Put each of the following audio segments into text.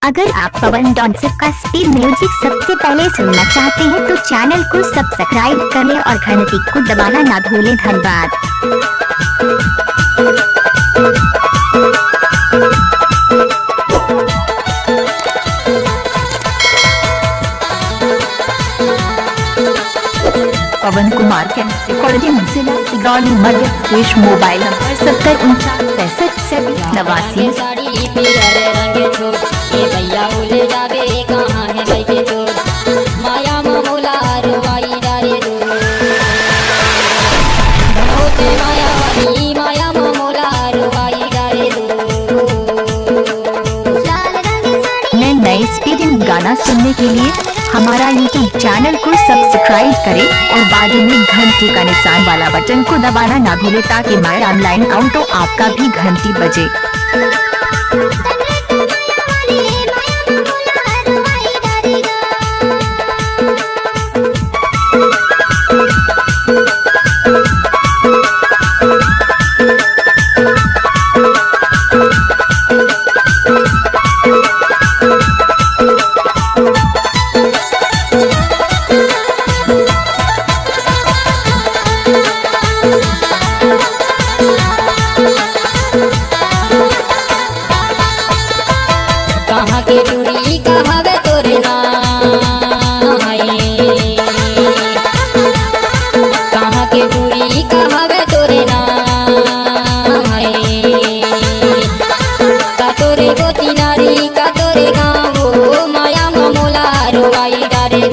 अगर आप पवन डॉन्सिप का स्पीड म्यूजिक सबसे पहले सुनना चाहते हैं तो चैनल को सब्सक्राइब करें और घंटी को दबाना ना भूलें। धन्यवाद। पवन कुमार के रिकॉर्डिंग जिला सिगरौली मध्य प्रदेश। मोबाइल नंबर 704965 नए नए स्पीड गाना सुनने के लिए हमारा YouTube चैनल को सब्सक्राइब करें और बाजू में घंटी का निशान वाला बटन को दबाना ना भूलें ताकि मैं ऑनलाइन आऊं तो आपका भी घंटी बजे। कहाँ के चूड़ी कहावे तोरे नाम है, कहाँ के चूड़ी कहावे तोरे नाम है, का तोरे गोती नारी का तोरे गाँव माया मोला रोवाई डारे रो।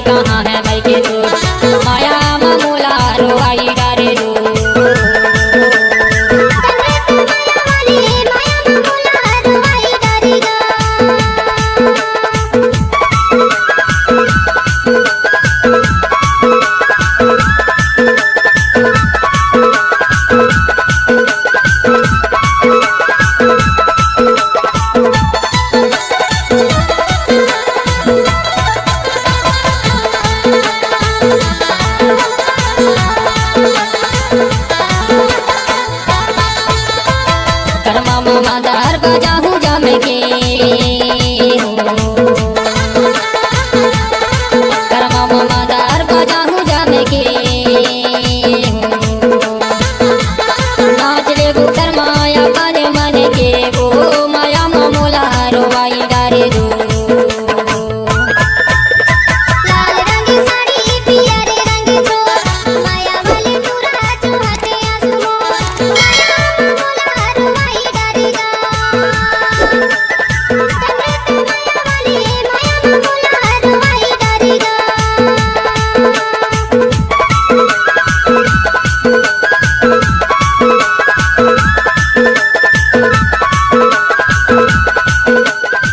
कहाँ है भाई के तो माया मोला रोवाई डारे रो। कर्मा मादार बजाहू जम के कर्मा मादार बजाहू जम के नाच ले वो कर्माया मन मन के वो माया मोला रोवाई डारे रो।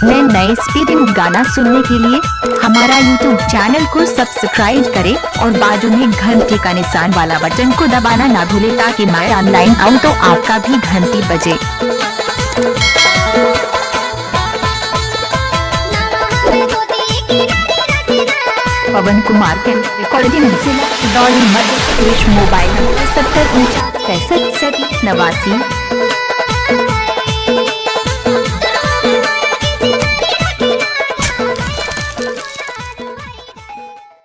नए नए स्पीड गाना सुनने के लिए हमारा YouTube चैनल को सब्सक्राइब करें और बाजू में घंटी का निशान वाला बटन को दबाना ना भूलें ताकि मैं ऑनलाइन आऊं तो आपका भी घंटी बजे। पवन कुमार के रिकॉर्डिंग जिला सिगरौली मध्य प्रदेश। Mobile number 704965 90